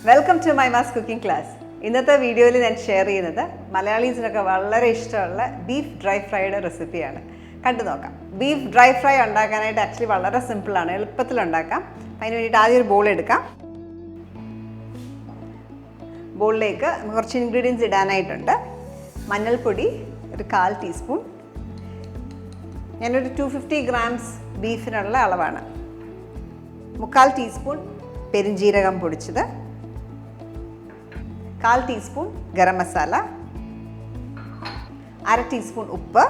Welcome to മൈമാസ് cooking class. ഇന്നത്തെ വീഡിയോയിൽ ഞാൻ ഷെയർ ചെയ്യുന്നത് മലയാളീസിനൊക്കെ വളരെ ഇഷ്ടമുള്ള ബീഫ് ഡ്രൈ ഫ്രൈയുടെ റെസിപ്പിയാണ്. കണ്ടു നോക്കാം. ബീഫ് ഡ്രൈ ഫ്രൈ ഉണ്ടാക്കാനായിട്ട് ആക്ച്വലി വളരെ സിമ്പിളാണ്, എളുപ്പത്തിൽ ഉണ്ടാക്കാം. അതിന് വേണ്ടിയിട്ട് ആദ്യം ഒരു ബോൾ എടുക്കാം. ബോളിലേക്ക് കുറച്ച് ഇൻഗ്രീഡിയൻസ് ഇടാനായിട്ടുണ്ട്. മഞ്ഞൾപ്പൊടി ഒരു 1/4 ടീസ്പൂൺ. ഞാനൊരു 250 ഗ്രാംസ് ബീഫിനുള്ള അളവാണ്. 3/4 ടീസ്പൂൺ പെരിഞ്ജീരകം പൊടിച്ചത്, 1/4 ടീസ്പൂൺ ഗരം മസാല, 1/2 ടീസ്പൂൺ ഉപ്പ്,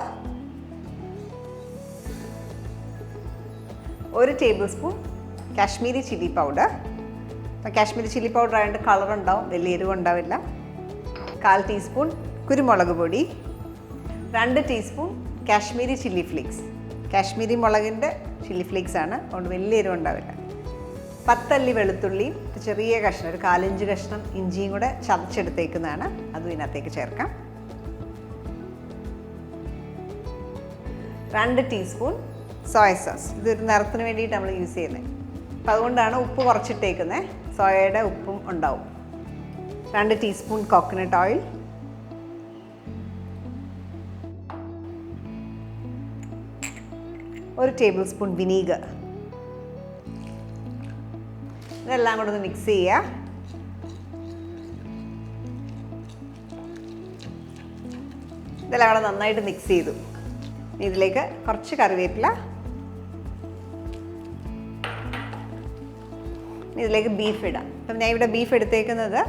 1 tablespoon Kashmiri chilli powder. അപ്പോൾ കാശ്മീരി ചില്ലി പൗഡർ ആയതുകൊണ്ട് കളർ ഉണ്ടാവും, വലിയ എരിവ് ഉണ്ടാവില്ല. 1/4 ടീസ്പൂൺ കുരുമുളക് പൊടി, 2 teaspoon Kashmiri chilli flakes. Kashmiri മുളകിൻ്റെ ചില്ലി ഫ്ലേക്സ് ആണ്, അതുകൊണ്ട് വലിയ എരിവ് ഉണ്ടാവില്ല. 10 അല്ലി വെളുത്തുള്ളിയും ചെറിയ കഷ്ണം, ഒരു 1/4 ഇഞ്ച് കഷ്ണം ഇഞ്ചിയും കൂടെ ചതച്ചെടുത്തേക്കുന്നതാണ്, അതും ഇതിനകത്തേക്ക് ചേർക്കാം. 2 ടീസ്പൂൺ സോയ സോസ്. ഇതൊരു നിറത്തിന് വേണ്ടിയിട്ട് നമ്മൾ യൂസ് ചെയ്യുന്നത്, അപ്പോൾ അതുകൊണ്ടാണ് ഉപ്പ് കുറച്ചിട്ടേക്കുന്നത്. സോയയുടെ ഉപ്പും ഉണ്ടാവും. 2 teaspoon coconut oil, 1 table spoon vinegar. ഇതെല്ലാം കൂടെ ഒന്ന് മിക്സ് ചെയ്യുക. ഇതെല്ലാം കൂടെ നന്നായിട്ട് മിക്സ് ചെയ്തു. ഇതിലേക്ക് കുറച്ച് കറിവേപ്പില, ഇതിലേക്ക് ബീഫ് ഇടാം. അപ്പം ഞാൻ ഇവിടെ ബീഫ് എടുത്തേക്കുന്നത്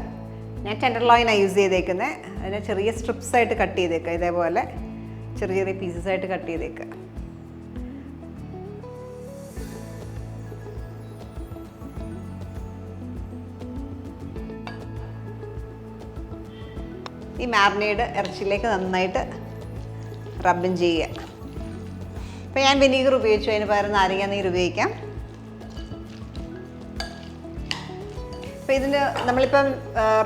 ഞാൻ ടെൻഡർലോയിനാണ് യൂസ് ചെയ്തേക്കുന്നത്. അതിനെ ചെറിയ സ്ട്രിപ്സ് ആയിട്ട് കട്ട് ചെയ്തേക്കുക, ഇതേപോലെ ചെറിയ ചെറിയ പീസസ് ആയിട്ട് കട്ട് ചെയ്തേക്കുക. ഈ മാരിനേഡ് ഇറച്ചിയിലേക്ക് നന്നായിട്ട് റബ്ബിൻ ചെയ്യുക. അപ്പോൾ ഞാൻ വിനീഗർ ഉപയോഗിച്ചു, അതിന് പകരം നാരങ്ങ നീര് ഉപയോഗിക്കാം. അപ്പോൾ ഇതിന് നമ്മളിപ്പം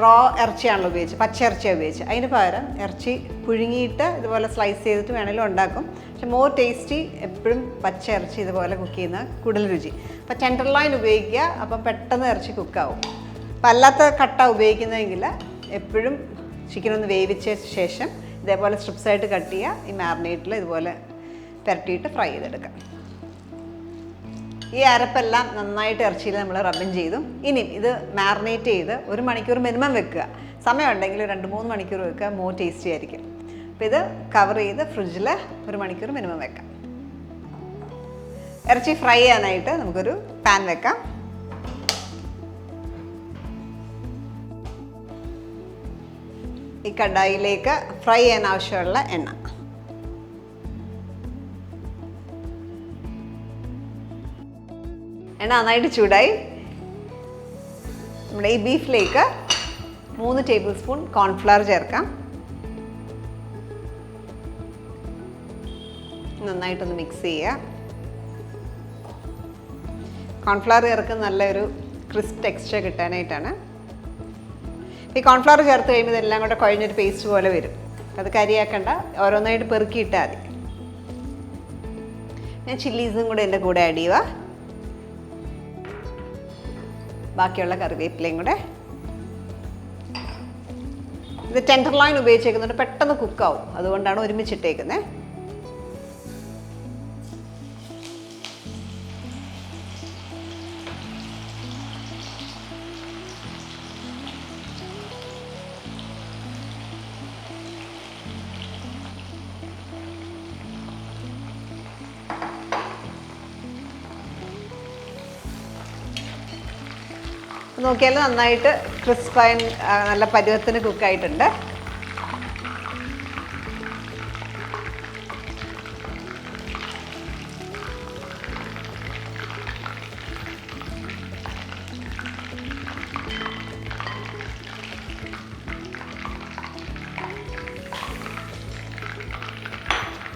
റോ ഇറച്ചിയാണല്ലോ ഉപയോഗിച്ചത്, പച്ച ഇറച്ചിയാണ് ഉപയോഗിച്ചത്. അതിന് പകരം ഇറച്ചി പുഴുങ്ങിയിട്ട് ഇതുപോലെ സ്ലൈസ് ചെയ്തിട്ട് വേണമെങ്കിലും ഉണ്ടാക്കും. പക്ഷെ മോർ ടേസ്റ്റി എപ്പോഴും പച്ച ഇറച്ചി ഇതുപോലെ കുക്ക് ചെയ്യുന്ന കൂടുതൽ രുചി. അപ്പോൾ ടെൻഡർലോയിൻ ഉപയോഗിക്കുക, അപ്പം പെട്ടെന്ന് ഇറച്ചി കുക്കാവും. അപ്പം അല്ലാത്ത കട്ട ഉപയോഗിക്കുന്നതെങ്കിൽ എപ്പോഴും ചിക്കൻ ഒന്ന് വേവിച്ച ശേഷം ഇതേപോലെ സ്ട്രിപ്സായിട്ട് കട്ട് ചെയ്യുക. ഈ മാരിനേറ്റിൽ ഇതുപോലെ പുരട്ടിയിട്ട് ഫ്രൈ ചെയ്തെടുക്കാം. ഈ അരപ്പെല്ലാം നന്നായിട്ട് ഇറച്ചിയിൽ നമ്മൾ റബ്ബിൻ ചെയ്തു. ഇനിയും ഇത് മാരിനേറ്റ് ചെയ്ത് 1 മണിക്കൂർ മിനിമം വെക്കുക. സമയമുണ്ടെങ്കിൽ 2-3 മണിക്കൂർ വെക്കുക, മോർ ടേസ്റ്റി ആയിരിക്കും. അപ്പോൾ ഇത് കവർ ചെയ്ത് ഫ്രിഡ്ജിൽ 1 മണിക്കൂർ മിനിമം വെക്കാം. ഇറച്ചി ഫ്രൈ ചെയ്യാനായിട്ട് നമുക്കൊരു പാൻ വെക്കാം. ഈ കടായിലേക്ക് ഫ്രൈ ചെയ്യാൻ ആവശ്യമുള്ള എണ്ണ. എണ്ണ നന്നായിട്ട് ചൂടായി. നമ്മുടെ ഈ ബീഫിലേക്ക് 3 ടേബിൾ സ്പൂൺ കോൺഫ്ലവർ ചേർക്കാം. നന്നായിട്ടൊന്ന് മിക്സ് ചെയ്യുക. കോൺഫ്ലവർ ചേർക്കുന്ന നല്ലൊരു ക്രിസ്പ് ടെക്സ്ചർ കിട്ടാനായിട്ടാണ്. ഈ കോൺഫ്ലവർ ചേർത്ത് കഴിയുമ്പോൾ ഇതെല്ലാം കൂടെ കുഴഞ്ഞൊരു പേസ്റ്റ് പോലെ വരും. അത് കരിയാക്കണ്ട, ഓരോന്നായിട്ട് പെറുക്കിയിട്ടാൽ മതി. ഞാൻ ചില്ലീസും കൂടെ എൻ്റെ കൂടെ ആഡ് ചെയ്യുക. ബാക്കിയുള്ള കറിവേപ്പിലയും കൂടെ. ഇത് ടെൻഡർലോയിൻ ഉപയോഗിച്ചേക്കുന്നുണ്ട്, പെട്ടെന്ന് കുക്കാവും, അതുകൊണ്ടാണ് ഒരുമിച്ചിട്ടേക്കുന്നത്. നോക്കിയാൽ നന്നായിട്ട് ക്രിസ്പായി നല്ല പരുവത്തിന് കുക്കായിട്ടുണ്ട്.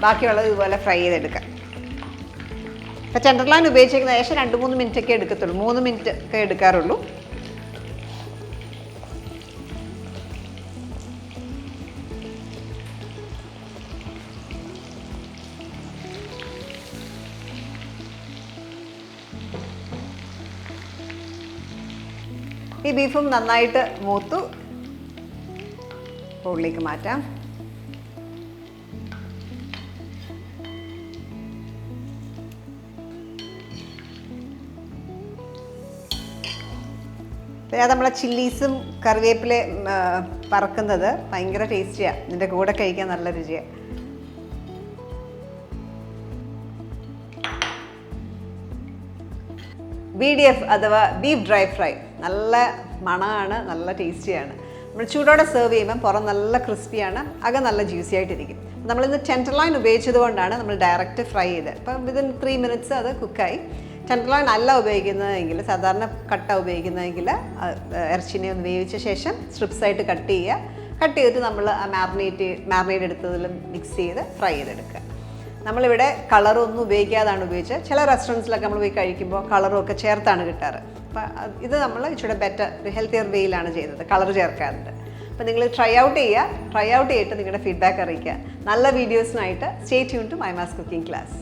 ബാക്കിയുള്ളത് ഇതുപോലെ ഫ്രൈ ചെയ്തെടുക്കാം. ഇപ്പോൾ ടെൻഡർലോയിൻ ഉപയോഗിച്ചിരിക്കുന്ന ഏകദേശം 2-3 മിനിറ്റൊക്കെ എടുക്കത്തുള്ളൂ, 3 മിനിറ്റ് ഒക്കെ എടുക്കാറുള്ളൂ. ഈ ബീഫും നന്നായിട്ട് മൂത്തു. ബൗളിലേക്ക് മാറ്റാം. പിന്നെ നമ്മളെ ചില്ലീസും കറിവേപ്പിലയും പറക്കുന്നത് ഭയങ്കര ടേസ്റ്റിയാണ്. ഇതിൻ്റെ കൂടെ കഴിക്കാൻ നല്ല രുചിയാണ്. BDF അഥവാ ബീഫ് ഡ്രൈ ഫ്രൈ നല്ല മണമാണ്, നല്ല ടേസ്റ്റിയാണ്. നമ്മൾ ചൂടോടെ സെർവ് ചെയ്യുമ്പോൾ പുറം നല്ല ക്രിസ്പിയാണ്, അകം നല്ല ജ്യൂസി ആയിട്ടിരിക്കും. നമ്മളിന്ന് ടെൻഡർലോയിൻ ഉപയോഗിച്ചത് കൊണ്ടാണ് നമ്മൾ ഡയറക്റ്റ് ഫ്രൈ ചെയ്തത്. അപ്പം വിതിൻ 3 minutes അത് കുക്കായി. ടെൻഡർലോയിൻ അല്ല ഉപയോഗിക്കുന്നതെങ്കിൽ, സാധാരണ കട്ട ഉപയോഗിക്കുന്നതെങ്കിൽ ഇറച്ചിനെ ഒന്ന് വേവിച്ച ശേഷം സ്ട്രിപ്സായിട്ട് കട്ട് ചെയ്യുക. കട്ട് ചെയ്തിട്ട് നമ്മൾ ആ മാരിനേറ്റ് എടുത്തതിലും മിക്സ് ചെയ്ത് ഫ്രൈ ചെയ്തെടുക്കുക. നമ്മളിവിടെ കളറൊന്നും ഉപയോഗിക്കാതാണ് ഉപയോഗിച്ചത്. ചില റെസ്റ്റോറൻറ്റ്സിലൊക്കെ നമ്മൾ പോയി കഴിക്കുമ്പോൾ കളറും ഒക്കെ ചേർത്താണ് കിട്ടാറ്. അപ്പം ഇത് നമ്മൾ ഇച്ചിരി ബെറ്റർ ഹെൽത്തിയർ വേയിലാണ് ചെയ്തത്, കളർ ചേർക്കാറുണ്ട്. അപ്പോൾ നിങ്ങൾ ട്രൈ ഔട്ട് ചെയ്തിട്ട് നിങ്ങളുടെ ഫീഡ്ബാക്ക് അറിയിക്കുക. നല്ല വീഡിയോസിനായിട്ട് stay tune to മൈമാസ് cooking class.